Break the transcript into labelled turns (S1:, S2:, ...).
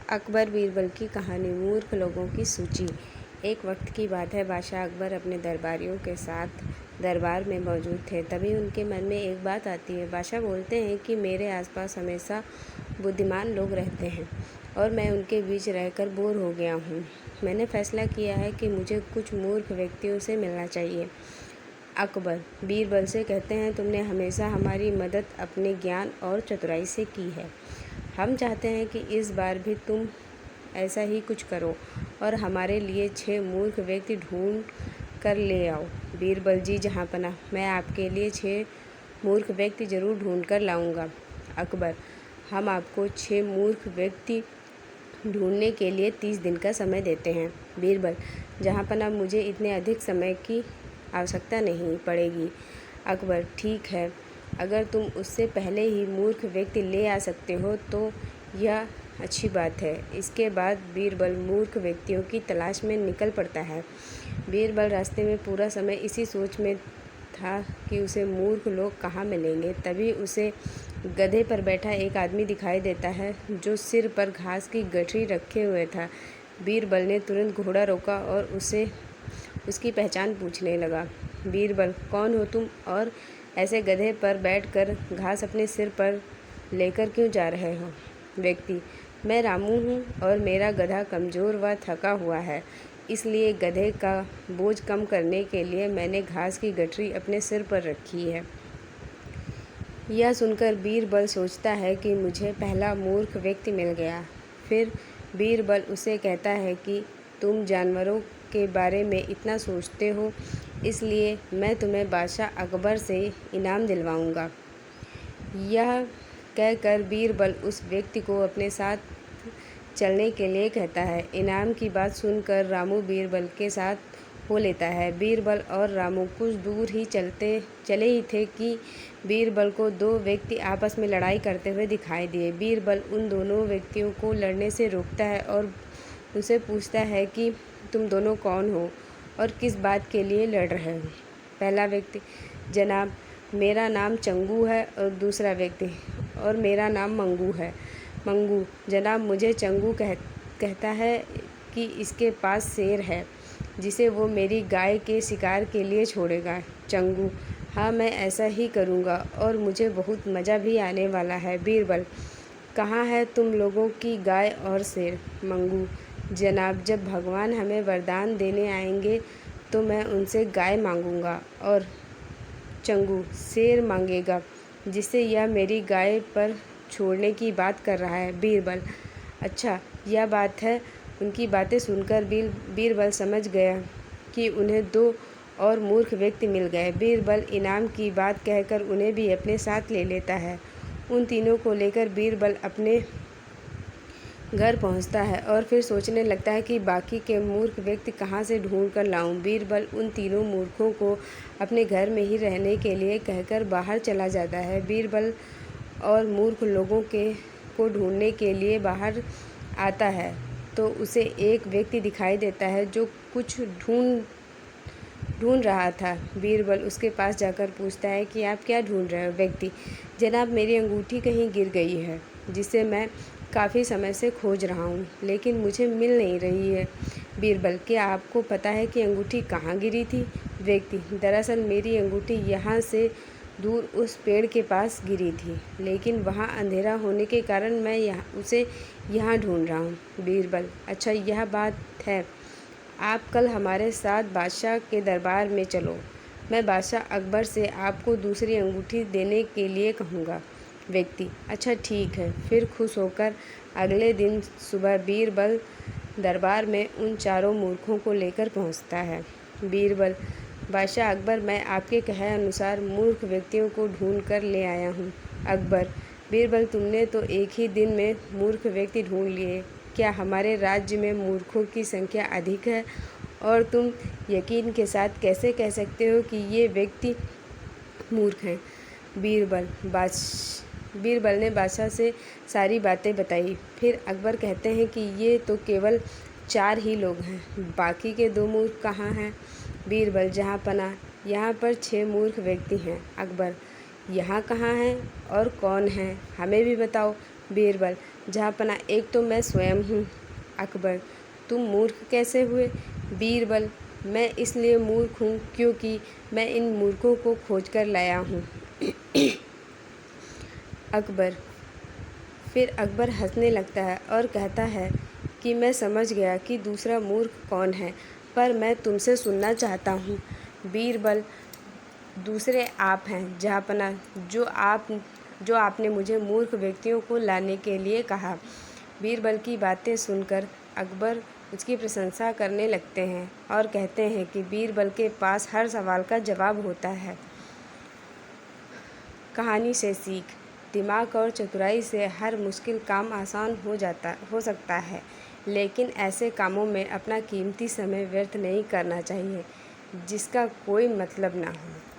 S1: अकबर बीरबल की कहानी। मूर्ख लोगों की सूची। एक वक्त की बात है, बादशाह अकबर अपने दरबारियों के साथ दरबार में मौजूद थे। तभी उनके मन में एक बात आती है। बादशाह बोलते हैं कि मेरे आसपास हमेशा बुद्धिमान लोग रहते हैं और मैं उनके बीच रहकर बोर हो गया हूँ। मैंने फैसला किया है कि मुझे कुछ मूर्ख व्यक्तियों से मिलना चाहिए। अकबर बीरबल से कहते हैं, तुमने हमेशा हमारी मदद अपने ज्ञान और चतुराई से की है। हम चाहते हैं कि इस बार भी तुम ऐसा ही कुछ करो और हमारे लिए 6 मूर्ख व्यक्ति ढूंढ कर ले आओ। बीरबल जी जहाँपनाह, मैं आपके लिए 6 मूर्ख व्यक्ति ज़रूर ढूंढ कर लाऊंगा। अकबर, हम आपको 6 मूर्ख व्यक्ति ढूंढने के लिए 30 दिन का समय देते हैं। बीरबल, जहाँपनाह, मुझे इतने अधिक समय की आवश्यकता नहीं पड़ेगी। अकबर, ठीक है, अगर तुम उससे पहले ही मूर्ख व्यक्ति ले आ सकते हो तो यह अच्छी बात है। इसके बाद बीरबल मूर्ख व्यक्तियों की तलाश में निकल पड़ता है। बीरबल रास्ते में पूरा समय इसी सोच में था कि उसे मूर्ख लोग कहाँ मिलेंगे। तभी उसे गधे पर बैठा एक आदमी दिखाई देता है जो सिर पर घास की गठरी रखे हुए था। बीरबल ने तुरंत घोड़ा रोका और उसे उसकी पहचान पूछने लगा। बीरबल, कौन हो तुम और ऐसे गधे पर बैठकर घास अपने सिर पर लेकर क्यों जा रहे हो? व्यक्ति, मैं रामू हूँ और मेरा गधा कमज़ोर व थका हुआ है, इसलिए गधे का बोझ कम करने के लिए मैंने घास की गठरी अपने सिर पर रखी है। यह सुनकर बीरबल सोचता है कि मुझे पहला मूर्ख व्यक्ति मिल गया। फिर बीरबल उसे कहता है कि तुम जानवरों के बारे में इतना सोचते हो, इसलिए मैं तुम्हें बादशाह अकबर से इनाम दिलवाऊंगा। यह कहकर बीरबल उस व्यक्ति को अपने साथ चलने के लिए कहता है। इनाम की बात सुनकर रामू बीरबल के साथ हो लेता है। बीरबल और रामू कुछ दूर ही चले ही थे कि बीरबल को 2 व्यक्ति आपस में लड़ाई करते हुए दिखाई दिए। बीरबल उन दोनों व्यक्तियों को लड़ने से रोकता है और उनसे पूछता है कि तुम दोनों कौन हो और किस बात के लिए लड़ रहे हो? पहला व्यक्ति, जनाब, मेरा नाम चंगू है। और दूसरा व्यक्ति, और मेरा नाम मंगू है। मंगू, जनाब, मुझे चंगू कहता है कि इसके पास शेर है जिसे वो मेरी गाय के शिकार के लिए छोड़ेगा। चंगू, हाँ, मैं ऐसा ही करूँगा और मुझे बहुत मज़ा भी आने वाला है। बीरबल, कहाँ है तुम लोगों की गाय और शेर? मंगू, जनाब, जब भगवान हमें वरदान देने आएंगे तो मैं उनसे गाय मांगूंगा और चंगू शेर मांगेगा जिससे यह मेरी गाय पर छोड़ने की बात कर रहा है। बीरबल, अच्छा, यह बात है। उनकी बातें सुनकर बीरबल समझ गया कि उन्हें 2 और मूर्ख व्यक्ति मिल गए। बीरबल इनाम की बात कहकर उन्हें भी अपने साथ ले लेता है। उन तीनों को लेकर बीरबल अपने घर पहुंचता है और फिर सोचने लगता है कि बाकी के मूर्ख व्यक्ति कहाँ से ढूंढ कर लाऊं। बीरबल उन तीनों मूर्खों को अपने घर में ही रहने के लिए कहकर बाहर चला जाता है। बीरबल और मूर्ख लोगों को ढूंढने के लिए बाहर आता है तो उसे एक व्यक्ति दिखाई देता है जो कुछ ढूंढ रहा था। बीरबल उसके पास जाकर पूछता है कि आप क्या ढूंढ रहे हो? व्यक्ति, जनाब, मेरी अंगूठी कहीं गिर गई है जिसे मैं काफ़ी समय से खोज रहा हूँ, लेकिन मुझे मिल नहीं रही है। बीरबल, क्या आपको पता है कि अंगूठी कहाँ गिरी थी? व्यक्ति, दरअसल मेरी अंगूठी यहाँ से दूर उस पेड़ के पास गिरी थी, लेकिन वहाँ अंधेरा होने के कारण मैं उसे यहाँ ढूंढ रहा हूँ। बीरबल, अच्छा, यह बात है। आप कल हमारे साथ बादशाह के दरबार में चलो। मैं बादशाह अकबर से आपको दूसरी अंगूठी देने के लिए कहूँगा। व्यक्ति, अच्छा, ठीक है। फिर खुश होकर अगले दिन सुबह बीरबल दरबार में उन 4 मूर्खों को लेकर पहुंचता है। बीरबल, बादशाह अकबर, मैं आपके कहे अनुसार मूर्ख व्यक्तियों को ढूंढ कर ले आया हूं। अकबर, बीरबल, तुमने तो एक ही दिन में मूर्ख व्यक्ति ढूंढ लिए। क्या हमारे राज्य में मूर्खों की संख्या अधिक है? और तुम यकीन के साथ कैसे कह सकते हो कि ये व्यक्ति मूर्ख हैं? बीरबल ने बादशाह से सारी बातें बताई। फिर अकबर कहते हैं कि ये तो केवल 4 ही लोग हैं, बाकी के 2 मूर्ख कहाँ हैं? बीरबल, जहाँपनाह, यहाँ पर 6 मूर्ख व्यक्ति हैं। अकबर, यहाँ कहाँ हैं और कौन हैं? हमें भी बताओ। बीरबल, जहाँपना एक तो मैं स्वयं हूँ। अकबर, तुम मूर्ख कैसे हुए? बीरबल, मैं इसलिए मूर्ख हूँ क्योंकि मैं इन मूर्खों को खोज कर लाया हूँ। अकबर, फिर अकबर हंसने लगता है और कहता है कि मैं समझ गया कि दूसरा मूर्ख कौन है, पर मैं तुमसे सुनना चाहता हूँ। बीरबल, दूसरे आप हैं जहाँपना, जो आपने मुझे मूर्ख व्यक्तियों को लाने के लिए कहा। बीरबल की बातें सुनकर अकबर उसकी प्रशंसा करने लगते हैं और कहते हैं कि बीरबल के पास हर सवाल का जवाब होता है। कहानी से सीख: दिमाग और चतुराई से हर मुश्किल काम आसान हो सकता है, लेकिन ऐसे कामों में अपना कीमती समय व्यर्थ नहीं करना चाहिए जिसका कोई मतलब ना हो।